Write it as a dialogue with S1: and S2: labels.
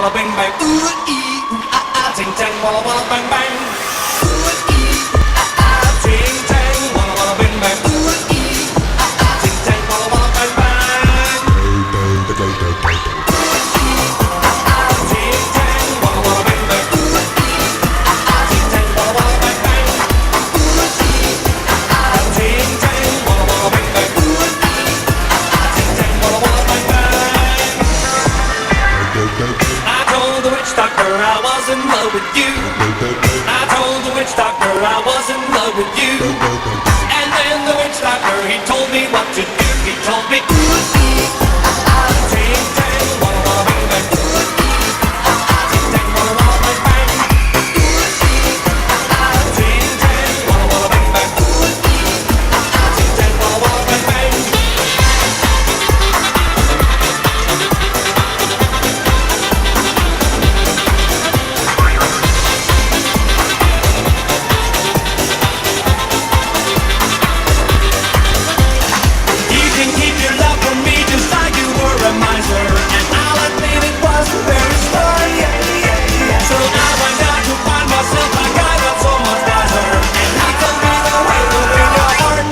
S1: walla bang bang. Ooh ee ooh ah ah, ting tang walla walla bang bang. Ooh ee ooh ah ah, ting tang walla walla bang bang. Ooh ee ooh ah ah, ting tang walla walla bang bang. Ooh ee ooh ah ah, ting tang walla walla bang bang. Ooh ee ooh ah ah, ting tang walla walla bang bang. Ooh ee ooh ah ah, ting tang walla walla bang bang. Ooh ee ooh ah ah, ting tang walla walla bang bang. I told the witch doctor I was in love with you. I told the witch doctor I was in love with you. And then the witch doctor he told me what to do. He told me ooh ee ah ah, ting tang walla walla bang bang. Ooh ee ah ah, ting tang walla walla bang bang. Ooh ee ah ah, ting tang walla walla bang bang. Ooh ee ah ah, ting tang walla walla bang bang. You can keep your love from me just like you were a miser, and I'll admit it was very smart. So I went out to find myself a guy that's so much wiser, and he told me the way to win your heart.